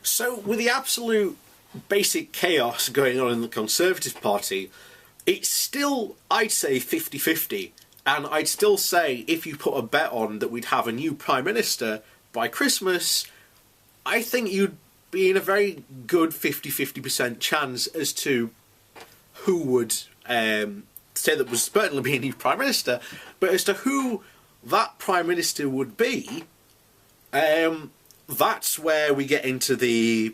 So, with the absolute basic chaos going on in the Conservative Party, it's still, I'd say, 50-50. And I'd still say, if you put a bet on that we'd have a new Prime Minister by Christmas, I think you'd be in a very good 50% chance as to who would say that would certainly be a new Prime Minister, but as to who that Prime Minister would be, that's where we get into the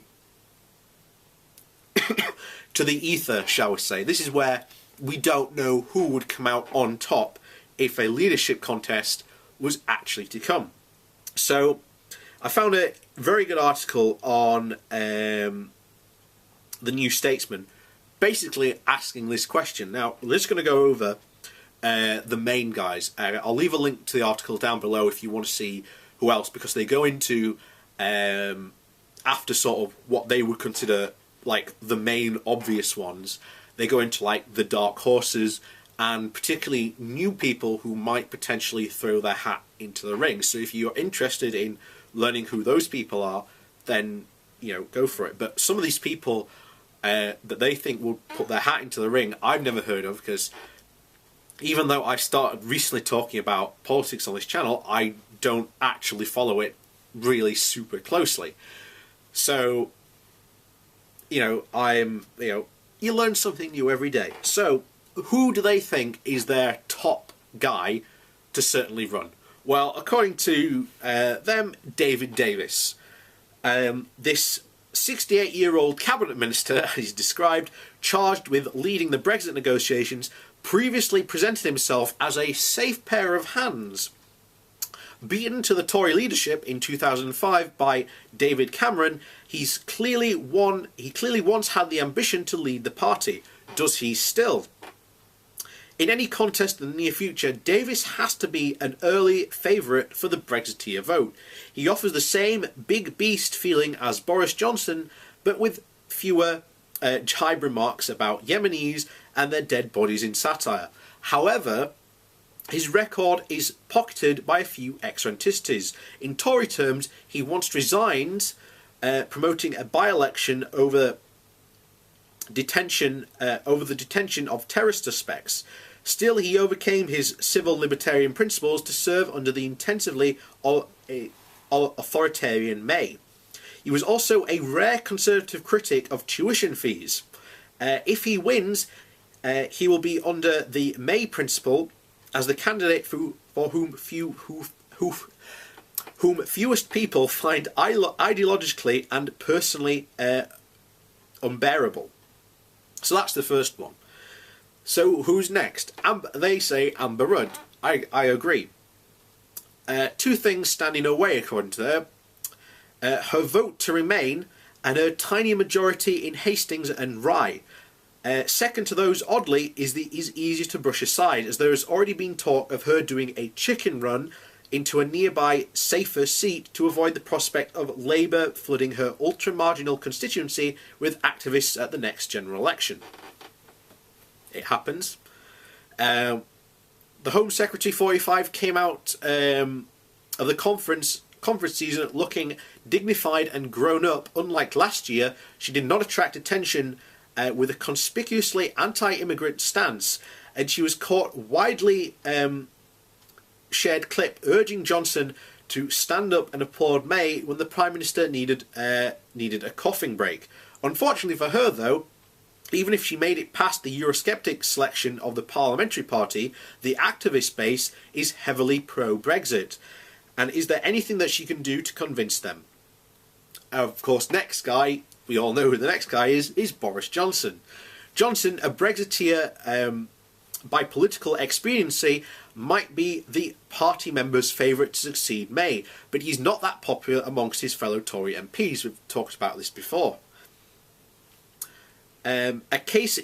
to the ether, shall we say. This is where we don't know who would come out on top if a leadership contest was actually to come. So I found a very good article on the New Statesman, basically asking this question. Now, we're just going to go over the main guys. I'll leave a link to the article down below if you want to see who else, because they go into, after sort of what they would consider like the main obvious ones, they go into like the dark horses and particularly new people who might potentially throw their hat into the ring. So if you're interested in learning who those people are, then, you know, go for it. But some of these people that they think will put their hat into the ring, I've never heard of, because even though I started recently talking about politics on this channel, I don't actually follow it really super closely. So, you know, you learn something new every day. So, who do they think is their top guy to certainly run? Well, according to them, David Davis. This 68-year-old cabinet minister, as he's described, charged with leading the Brexit negotiations, previously presented himself as a safe pair of hands. Beaten to the Tory leadership in 2005 by David Cameron, he clearly once had the ambition to lead the party. Does he still? In any contest in the near future, Davis has to be an early favourite for the Brexiteer vote. He offers the same big beast feeling as Boris Johnson, but with fewer jibe remarks about Yemenis and their dead bodies in satire. However, his record is pocketed by a few eccentricities. In Tory terms, he once resigned, promoting a by-election over the detention of terrorist suspects. Still, he overcame his civil libertarian principles to serve under the intensively authoritarian May. He was also a rare Conservative critic of tuition fees. If he wins, he will be under the May principle as the candidate for whom fewest people find ideologically and personally unbearable. So that's the first one. So who's next? They say Amber Rudd. I agree. Two things stand in her way, according to her. Her vote to remain and her tiny majority in Hastings and Rye. Second to those, oddly, is easier to brush aside, as there has already been talk of her doing a chicken run into a nearby safer seat to avoid the prospect of Labour flooding her ultra-marginal constituency with activists at the next general election. It happens. The Home Secretary 45 came out of the conference season looking dignified and grown up. Unlike last year, she did not attract attention with a conspicuously anti-immigrant stance, and she was caught widely shared clip urging Johnson to stand up and applaud May when the Prime Minister needed a coughing break. Unfortunately for her, though, even if she made it past the Eurosceptic selection of the Parliamentary Party, the activist base is heavily pro-Brexit. And is there anything that she can do to convince them? Of course, next guy, we all know who the next guy is Boris Johnson. Johnson, a Brexiteer by political expediency, might be the party members' favourite to succeed May, but he's not that popular amongst his fellow Tory MPs. We've talked about this before. A case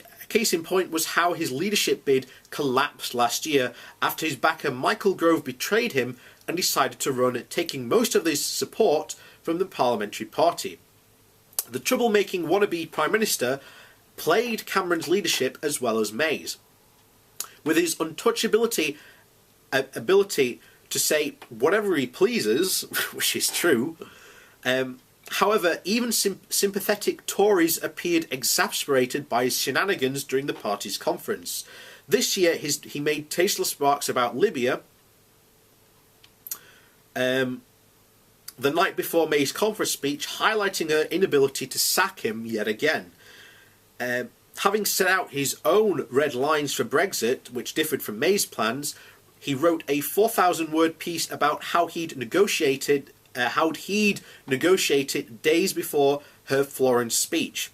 in point was how his leadership bid collapsed last year after his backer Michael Gove betrayed him and decided to run, taking most of his support from the Parliamentary Party. The troublemaking wannabe Prime Minister played Cameron's leadership as well as May's. With his untouchability, ability to say whatever he pleases, which is true, However, even sympathetic Tories appeared exasperated by his shenanigans during the party's conference. This year, he made tasteless remarks about Libya the night before May's conference speech, highlighting her inability to sack him yet again. Having set out his own red lines for Brexit, which differed from May's plans, he wrote a 4,000-word piece about how he'd negotiated days before her Florence speech.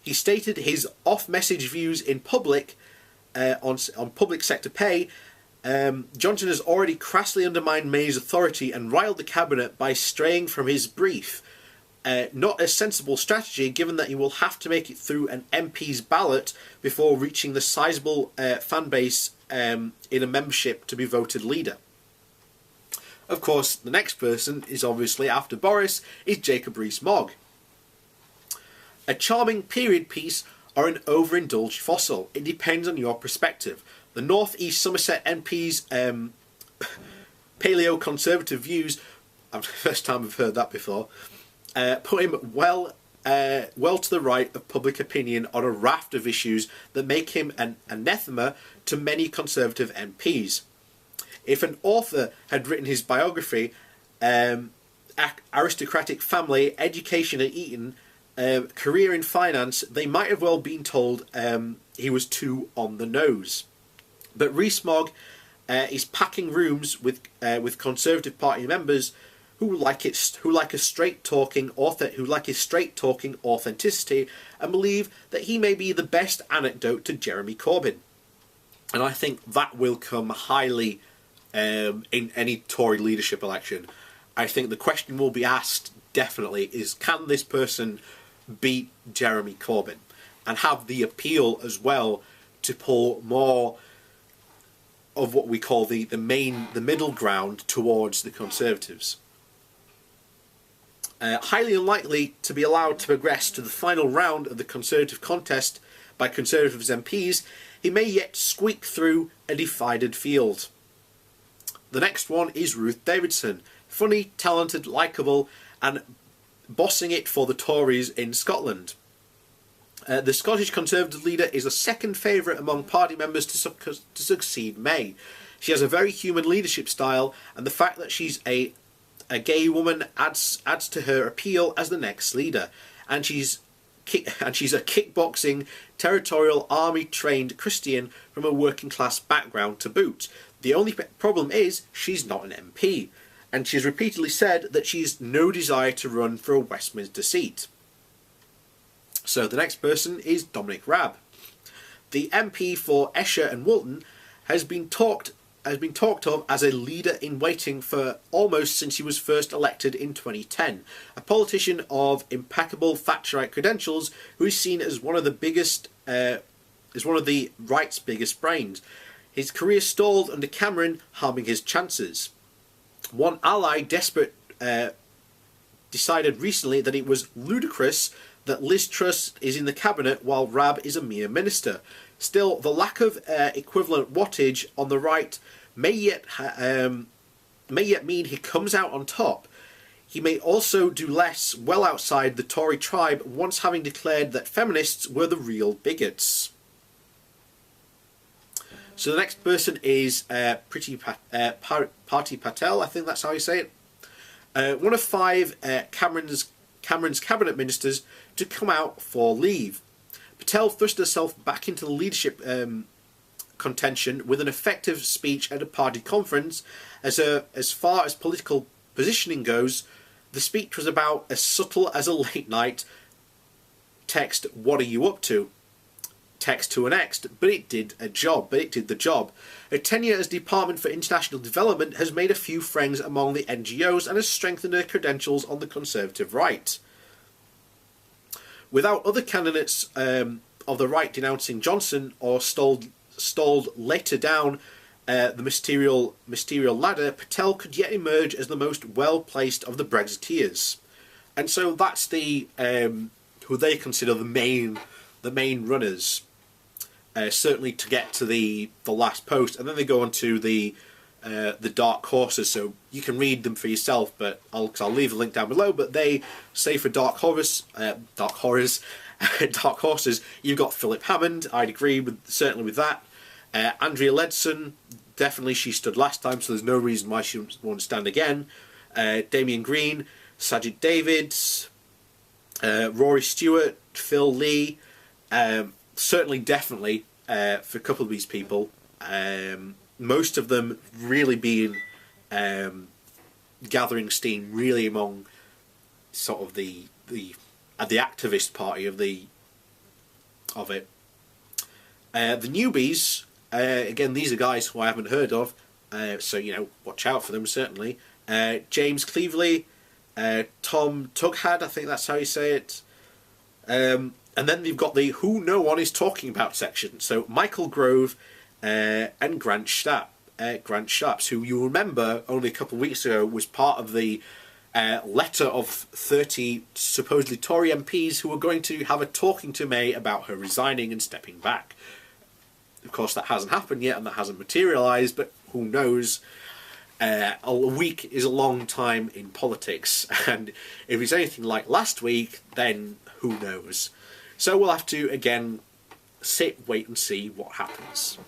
He stated his off-message views in public on public sector pay. Johnson has already crassly undermined May's authority and riled the cabinet by straying from his brief. Not a sensible strategy, given that he will have to make it through an MP's ballot before reaching the sizable fan base in a membership to be voted leader. Of course, the next person is obviously, after Boris, is Jacob Rees-Mogg. A charming period piece or an overindulged fossil. It depends on your perspective. The North East Somerset MP's paleo-conservative views, the first time I've heard that before, put him well to the right of public opinion on a raft of issues that make him an anathema to many Conservative MPs. If an author had written his biography, aristocratic family, education at Eton, career in finance, they might have well been told he was too on the nose. But Rees-Mogg is packing rooms with Conservative Party members who like a straight talking authenticity and believe that he may be the best anecdote to Jeremy Corbyn. And I think that will come highly in any Tory leadership election. I think the question will be asked definitely is, can this person beat Jeremy Corbyn and have the appeal as well to pull more of what we call the middle ground towards the Conservatives. Highly unlikely to be allowed to progress to the final round of the Conservative contest by Conservatives MPs, he may yet squeak through a divided field. The next one is Ruth Davidson. Funny, talented, likeable, and bossing it for the Tories in Scotland. The Scottish Conservative leader is a second favourite among party members to succeed May. She has a very human leadership style, and the fact that she's a gay woman adds to her appeal as the next leader. And she's a kickboxing, territorial, army-trained Christian from a working-class background to boot. The only problem is she's not an MP, and she's repeatedly said that she's no desire to run for a Westminster seat. So the next person is Dominic Raab. The MP for Esher and Woolton has been talked of as a leader in waiting for almost since he was first elected in 2010. A politician of impeccable Thatcherite credentials who is seen as one of the right's biggest brains. His career stalled under Cameron, harming his chances. One ally decided recently that it was ludicrous that Liz Truss is in the cabinet while Raab is a mere minister. Still, the lack of equivalent wattage on the right may yet mean he comes out on top. He may also do less well outside the Tory tribe, once having declared that feminists were the real bigots. So the next person is Priti Patel, I think that's how you say it. One of 5 Cameron's cabinet ministers to come out for leave. Patel thrust herself back into the leadership contention with an effective speech at a party conference. As far as political positioning goes, the speech was about as subtle as a late night text, "What are you up to?" text to an ex, but it did the job. Her tenure as Department for International Development has made a few friends among the NGOs and has strengthened her credentials on the Conservative right. Without other candidates of the right denouncing Johnson or stalled later down the ministerial ladder, Patel could yet emerge as the most well-placed of the Brexiteers. And so that's the who they consider the main runners, certainly to get to the last post, and then they go on to the the Dark Horses, so you can read them for yourself, but I'll leave a link down below. But they say for Dark Horses, you've got Philip Hammond. I'd agree certainly with that. Andrea Leadson, definitely she stood last time, so there's no reason why she won't stand again. Damien Green, Sajid Davids, Rory Stewart, Phil Lee, certainly definitely for a couple of these people. Most of them really being gathering steam really among sort of the activist party of it. The newbies, again, these are guys who I haven't heard of, so watch out for them certainly. James Cleverley, Tom Tughad, I think that's how you say it. And then you've got the who no one is talking about section. So Michael Grove and Grant Shapps, who you remember only a couple of weeks ago was part of the letter of 30 supposedly Tory MPs who were going to have a talking to May about her resigning and stepping back. Of course, that hasn't happened yet and that hasn't materialised, but who knows? A week is a long time in politics, and if it's anything like last week, then who knows? So we'll have to, again, wait and see what happens.